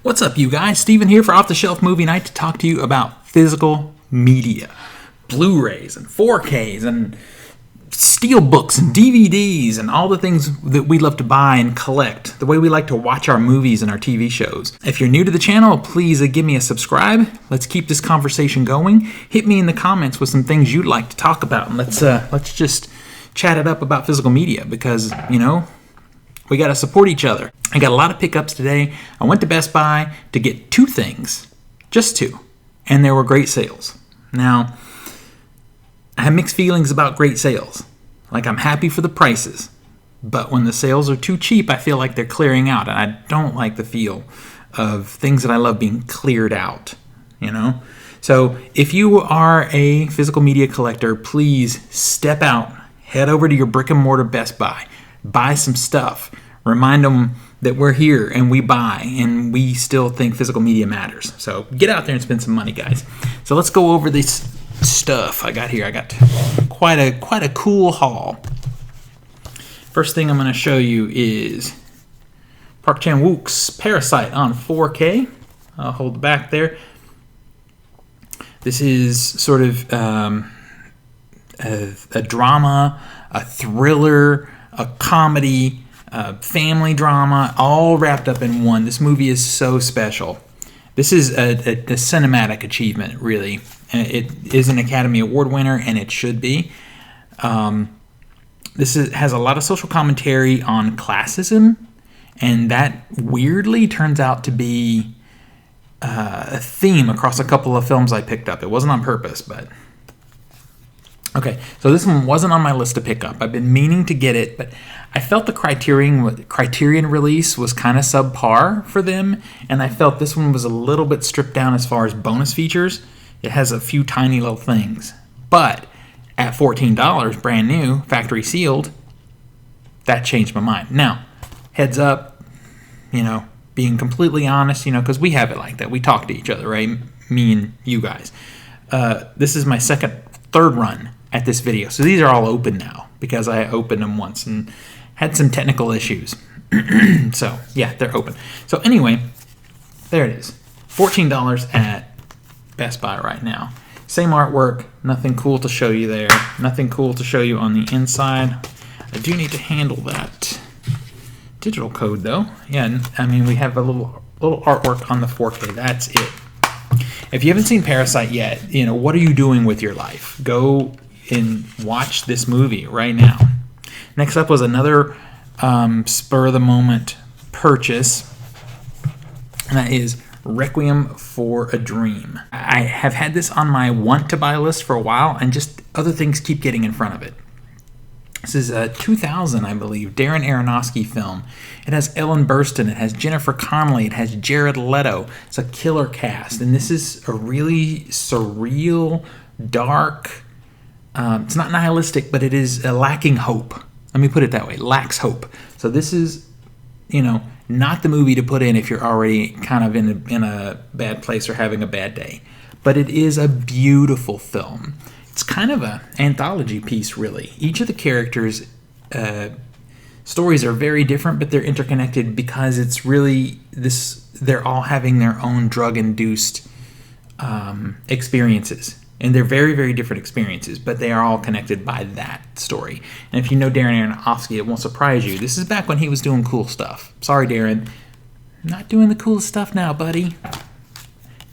What's up, you guys? Steven here for Off the Shelf Movie Night to talk to you about physical media. Blu-rays and 4Ks and Steelbooks and DVDs and all the things that we love to buy and collect, the way we like to watch our movies and our TV shows. If you're new to the channel, please give me a subscribe. Let's keep this conversation going. Hit me in the comments with some things you'd like to talk about, and let's just chat it up about physical media because, you know, we got to support each other. I got a lot of pickups today. I went to Best Buy to get two things, just two, and there were great sales. Now, I have mixed feelings about great sales. Like, I'm happy for the prices, but when the sales are too cheap, I feel like they're clearing out, and I don't like the feel of things that I love being cleared out, you know? So if you are a physical media collector, please step out, head over to your brick and mortar Best Buy, buy some stuff, remind them that we're here and we buy and we still think physical media matters. So get out there and spend some money, guys. So let's go over this stuff I got here. I got quite a cool haul. First thing I'm going to show you is Park Chan-wook's Parasite on 4K. I'll hold the back there. This is sort of a drama, a thriller, a comedy, family drama, all wrapped up in one. This movie is so special. This is a cinematic achievement, really. It is an Academy Award winner, and it should be. Has a lot of social commentary on classism, and that weirdly turns out to be a theme across a couple of films I picked up. It wasn't on purpose, but... Okay, so this one wasn't on my list to pick up. I've been meaning to get it, but I felt the Criterion release was kind of subpar for them, and I felt this one was a little bit stripped down as far as bonus features. It has a few tiny little things, but at $14, brand new, factory sealed, that changed my mind. Now, heads up, you know, being completely honest, you know, because we have it like that. We talk to each other, right? Me and you guys. This is my third run at this video. So these are all open now because I opened them once and had some technical issues. So yeah, they're open. So anyway, there it is. $14 at Best Buy right now. Same artwork, nothing cool to show you there. Nothing cool to show you on the inside. I do need to handle that digital code though. Yeah, I mean, we have a little artwork on the 4K. That's it. If you haven't seen Parasite yet, you know, what are you doing with your life? Go and watch this movie right now. Next up was another spur-of-the-moment purchase, and that is Requiem for a Dream. I have had this on my want-to-buy list for a while, and just other things keep getting in front of it. This is a 2000, I believe, Darren Aronofsky film. It has Ellen Burstyn, it has Jennifer Connelly, it has Jared Leto. It's a killer cast, and this is a really surreal, dark, it's not nihilistic, but it is lacking hope. Let me put it that way, lacks hope. So this is, you know, not the movie to put in if you're already kind of in a bad place or having a bad day. But it is a beautiful film. It's kind of an anthology piece, really. Each of the characters' stories are very different, but they're interconnected because it's really this. They're all having their own drug-induced experiences, and they're very, very different experiences, but they are all connected by that story. And if you know Darren Aronofsky, it won't surprise you. This is back when he was doing cool stuff. Sorry, Darren, not doing the cool stuff now, buddy.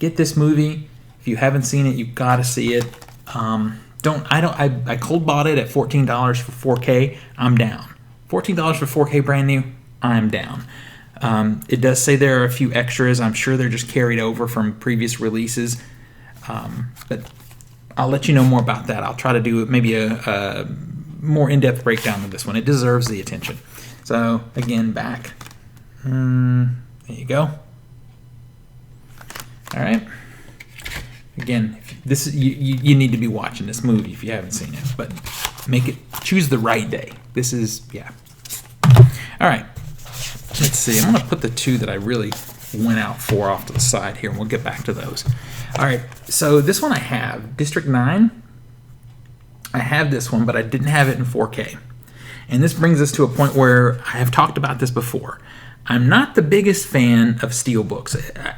Get this movie. If you haven't seen it, you've got to see it. I cold bought it at $14 for 4K. I'm down. $14 for 4K brand new. I'm down. It does say there are a few extras. I'm sure they're just carried over from previous releases. But I'll let you know more about that. I'll try to do maybe a more in-depth breakdown of this one. It deserves the attention. So again, back. There you go. All right. Again, this is, you need to be watching this movie if you haven't seen it, but choose the right day. This is, yeah. All right, let's see. I'm going to put the two that I really went out for off to the side here, and we'll get back to those. All right, so this one I have, District 9. I have this one, but I didn't have it in 4K. And this brings us to a point where I have talked about this before. I'm not the biggest fan of Steelbooks.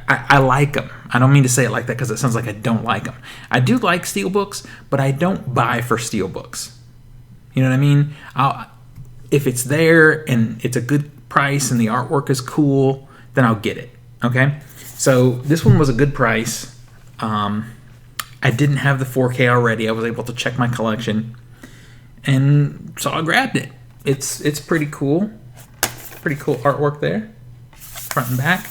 I like them. I don't mean to say it like that because it sounds like I don't like them. I do like Steelbooks, but I don't buy for Steelbooks. You know what I mean? If it's there and it's a good price and the artwork is cool, then I'll get it. Okay? So this one was a good price. I didn't have the 4K already. I was able to check my collection, and so I grabbed it. It's pretty cool. Pretty cool artwork there, front and back.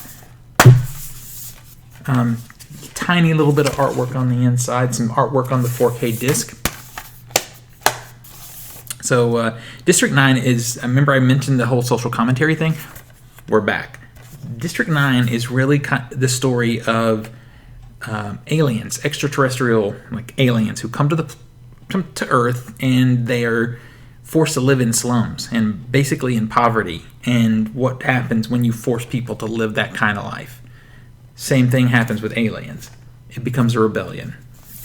Tiny little bit of artwork on the inside, some artwork on the 4K disc. So District 9 is, remember I mentioned the whole social commentary thing? We're back. District 9 is really the story of aliens, extraterrestrial, like aliens who come to Earth, and they are forced to live in slums and basically in poverty, and what happens when you force people to live that kind of life. Same thing happens with aliens. It becomes a rebellion.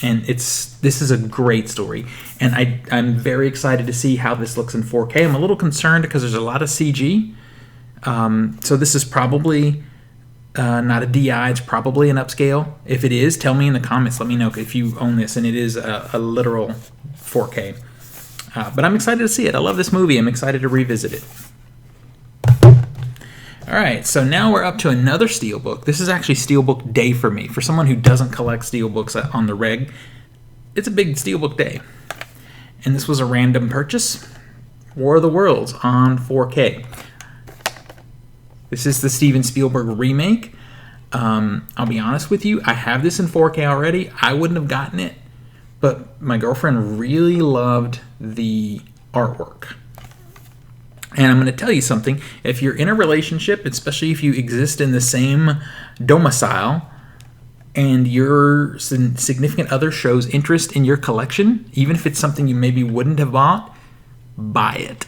And this is a great story, and I'm very excited to see how this looks in 4K. I'm a little concerned because there's a lot of CG. So this is probably not a DI, it's probably an upscale. If it is, tell me in the comments. Let me know if you own this and it is a literal 4K. But I'm excited to see it. I love this movie. I'm excited to revisit it. All right, so now we're up to another Steelbook. This is actually Steelbook Day for me. For someone who doesn't collect Steelbooks on the reg, it's a big Steelbook day. And this was a random purchase. War of the Worlds on 4K. This is the Steven Spielberg remake. I'll be honest with you, I have this in 4K already. I wouldn't have gotten it, but my girlfriend really loved the artwork. And I'm going to tell you something. If you're in a relationship, especially if you exist in the same domicile, and your significant other shows interest in your collection, even if it's something you maybe wouldn't have bought, buy it.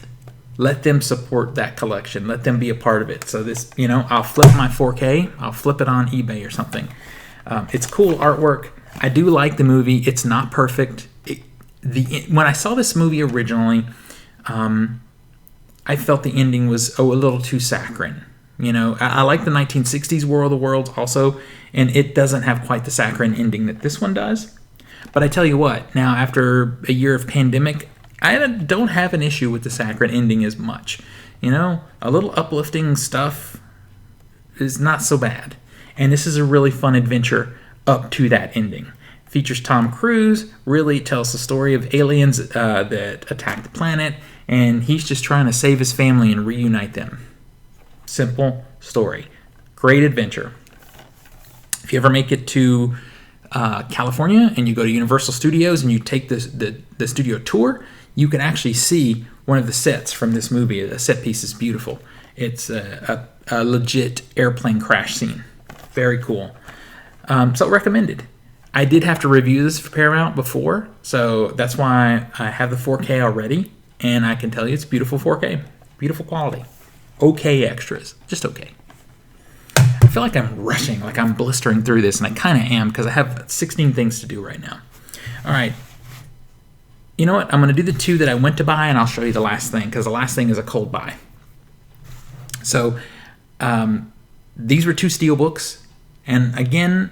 Let them support that collection. Let them be a part of it. So this, I'll flip my 4K. I'll flip it on eBay or something. It's cool artwork. I do like the movie. It's not perfect. When I saw this movie originally, I felt the ending was a little too saccharine. I like the 1960s War of the Worlds also, and it doesn't have quite the saccharine ending that this one does. But I tell you what, now after a year of pandemic, I don't have an issue with the saccharine ending as much. A little uplifting stuff is not so bad. And this is a really fun adventure up to that ending. Features Tom Cruise, really tells the story of aliens that attack the planet, and he's just trying to save his family and reunite them. Simple story. Great adventure. If you ever make it to California and you go to Universal Studios and you take the studio tour, you can actually see one of the sets from this movie. The set piece is beautiful. It's a legit airplane crash scene. Very cool. So recommended. I did have to review this for Paramount before, so that's why I have the 4K already, and I can tell you it's beautiful 4K. Beautiful quality. Okay extras. Just okay. I feel like I'm rushing, like I'm blistering through this, and I kind of am because I have 16 things to do right now. All right. You know what? I'm going to do the two that I went to buy, and I'll show you the last thing because the last thing is a cold buy. So these were two Steelbooks, and again,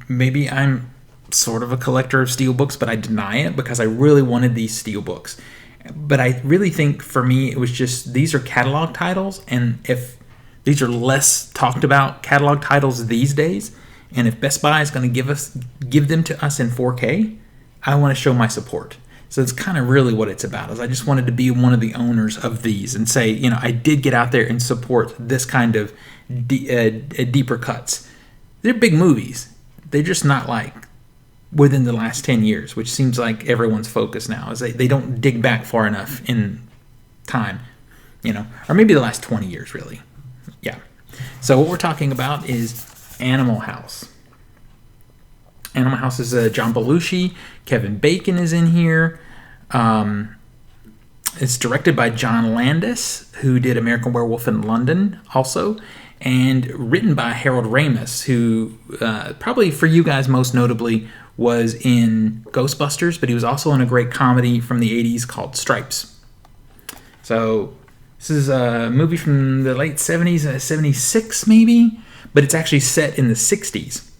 maybe I'm sort of a collector of Steelbooks, but I deny it because I really wanted these Steelbooks. But I really think for me it was just these are catalog titles, and if these are less talked about catalog titles these days, and if Best Buy is going to give them to us in 4K, I want to show my support. So it's kind of really what it's about. Is I just wanted to be one of the owners of these and say, I did get out there and support this kind of deeper cuts. They're big movies. They're just not like within the last 10 years, which seems like everyone's focus now is they don't dig back far enough in time, or maybe the last 20 years really. Yeah. So what we're talking about is Animal House. Animal House is John Belushi. Kevin Bacon is in here. It's directed by John Landis, who did American Werewolf in London also, and written by Harold Ramis, who probably for you guys most notably was in Ghostbusters, but he was also in a great comedy from the 80s called Stripes. So This is a movie from the late 70s, 76 maybe, but it's actually set in the 60s,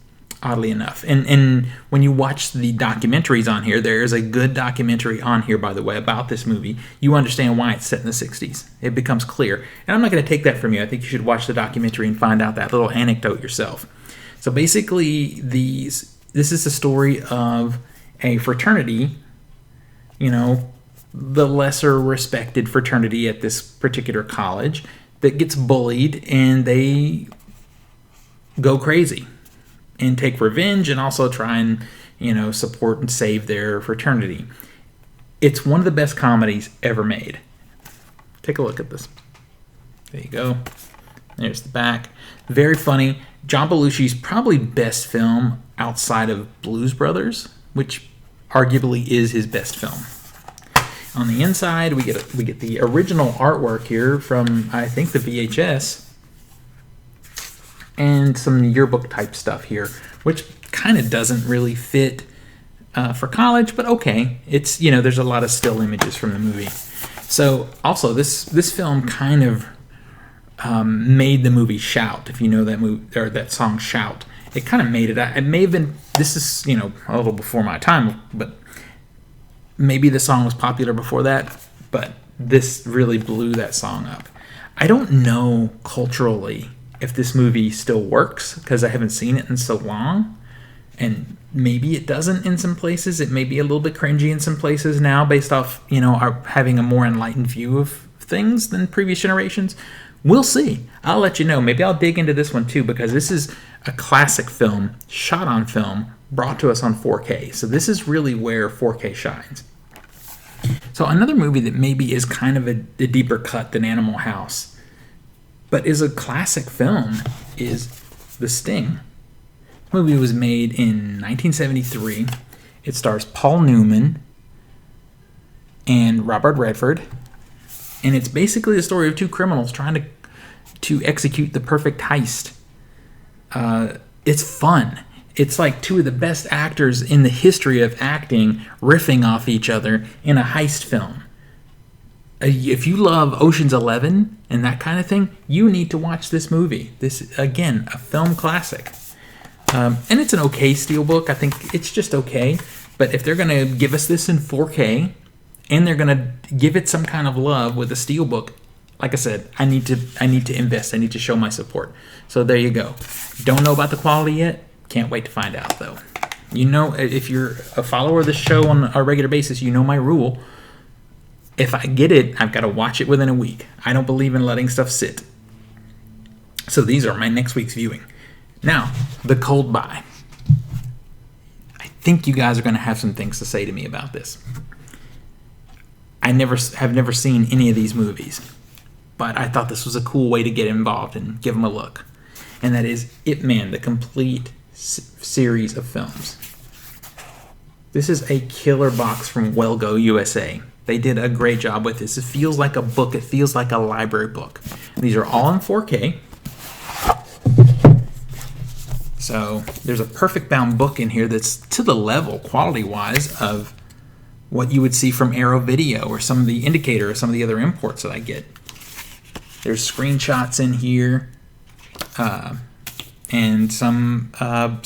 oddly enough. And when you watch the documentaries on here, there is a good documentary on here, by the way, about this movie. You understand why it's set in the 60s. It becomes clear. And I'm not going to take that from you. I think you should watch the documentary and find out that little anecdote yourself. So basically, this is the story of a fraternity, you know, the lesser respected fraternity at this particular college that gets bullied, and they go crazy and take revenge and also try and, you know, support and save their fraternity. It's one of the best comedies ever made. Take a look at this. There you go. There's the back. Very funny. John Belushi's probably best film outside of Blues Brothers, which arguably is his best film. On the inside, we get the original artwork here from, I think, the VHS, and some yearbook type stuff here, which kind of doesn't really fit for college, but okay. It's, you know, there's a lot of still images from the movie. So also this film kind of made the movie Shout, if you know that movie or that song Shout. It kind of made it. It may have been. This is, you know, a little before my time, but maybe the song was popular before that, but this really blew that song up. I don't know culturally if this movie still works because I haven't seen it in so long, and maybe it doesn't in some places. It may be a little bit cringy in some places now based off, you know, our having a more enlightened view of things than previous generations. We'll see. I'll let you know. Maybe I'll dig into this one too, because this is a classic film, shot on film, brought to us on 4K. So this is really where 4K shines. So another movie that maybe is kind of a deeper cut than Animal House, but is a classic film, is The Sting. This movie was made in 1973. It stars Paul Newman and Robert Redford. And it's basically the story of two criminals trying to execute the perfect heist. It's fun. It's like two of the best actors in the history of acting riffing off each other in a heist film. If you love Ocean's 11 and that kind of thing, you need to watch this movie. This, again, a film classic. And it's an okay Steelbook. I think it's just okay. But if they're going to give us this in 4K and they're going to give it some kind of love with a Steelbook, like I said, I need to invest. I need to show my support. So there you go. Don't know about the quality yet. Can't wait to find out, though. You know, if you're a follower of the show on a regular basis, you know my rule. If I get it, I've got to watch it within a week. I don't believe in letting stuff sit. So these are my next week's viewing. Now, the cold buy. I think you guys are going to have some things to say to me about this. I have never seen any of these movies, but I thought this was a cool way to get involved and give them a look. And that is Ip Man, the complete series of films. This is a killer box from Wellgo USA. They did a great job with this. It feels like a book. It feels like a library book. These are all in 4K. So there's a perfect bound book in here that's to the level, quality-wise, of what you would see from Arrow Video or some of the Indicator or some of the other imports that I get. There's screenshots in here and some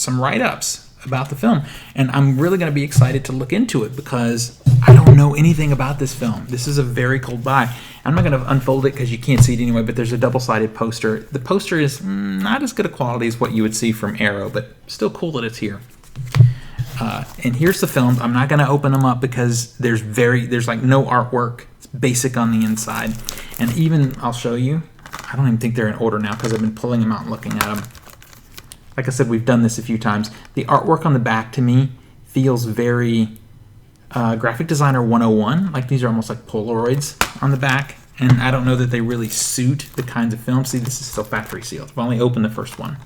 write-ups about the film. And I'm really going to be excited to look into it because I don't know anything about this film. This is a very cold buy. I'm not going to unfold it because you can't see it anyway, but there's a double-sided poster. The poster is not as good a quality as what you would see from Arrow, but still cool that it's here. And here's the film. I'm not going to open them up because there's like no artwork. It's basic on the inside. And even, I'll show you, I don't even think they're in order now because I've been pulling them out and looking at them. Like I said, we've done this a few times. The artwork on the back to me feels very graphic designer 101. Like these are almost like Polaroids on the back. And I don't know that they really suit the kinds of films. See, this is still factory sealed. I've only opened the first one.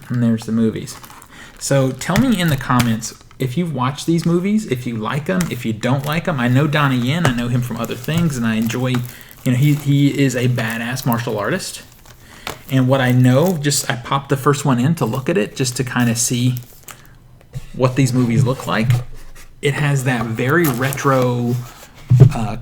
And there's the movies. So tell me in the comments if you've watched these movies, if you like them, if you don't like them. I know Donnie Yen. I know him from other things, and I enjoy, you know, he is a badass martial artist. And what I know, I popped the first one in to look at it just to kind of see what these movies look like. it has that very retro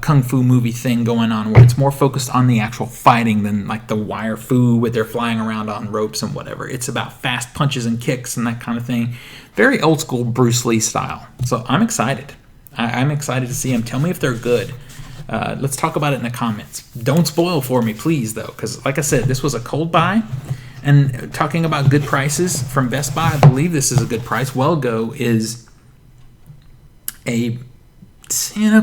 kung fu movie thing going on, where it's more focused on the actual fighting than like the wire fu with their flying around on ropes and whatever. It's about fast punches and kicks and that kind of thing. Very old school Bruce Lee style. So I'm excited. I'm excited to see them. Tell me if they're good. Let's talk about it in the comments. Don't spoil for me, please, though, because like I said, this was a cold buy. And talking about good prices from Best Buy, I believe this is a good price. Well-Go is a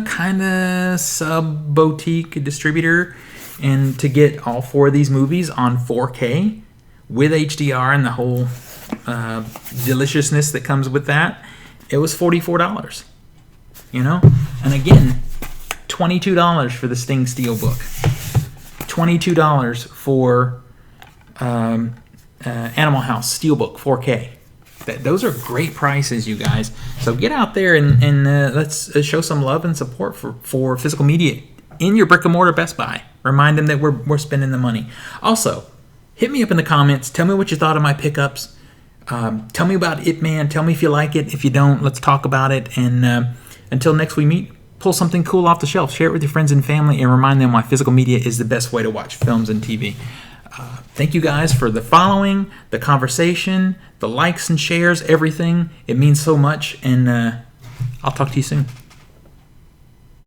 kind of sub-boutique distributor, and to get all 4 of these movies on 4K with HDR and the whole deliciousness that comes with that, it was $44. And again, $22 for the Sting Steelbook, $22 for Animal House Steelbook 4K. Those are great prices, you guys. So get out there and let's show some love and support for physical media in your brick and mortar Best Buy. Remind them that we're spending the money. Also, hit me up in the comments. Tell me what you thought of my pickups. Tell me about Ip Man. Tell me if you like it. If you don't, let's talk about it. And until next we meet, pull something cool off the shelf. Share it with your friends and family, and remind them why physical media is the best way to watch films and TV. Thank you guys for the following, the conversation, the likes and shares, everything. It means so much, and I'll talk to you soon.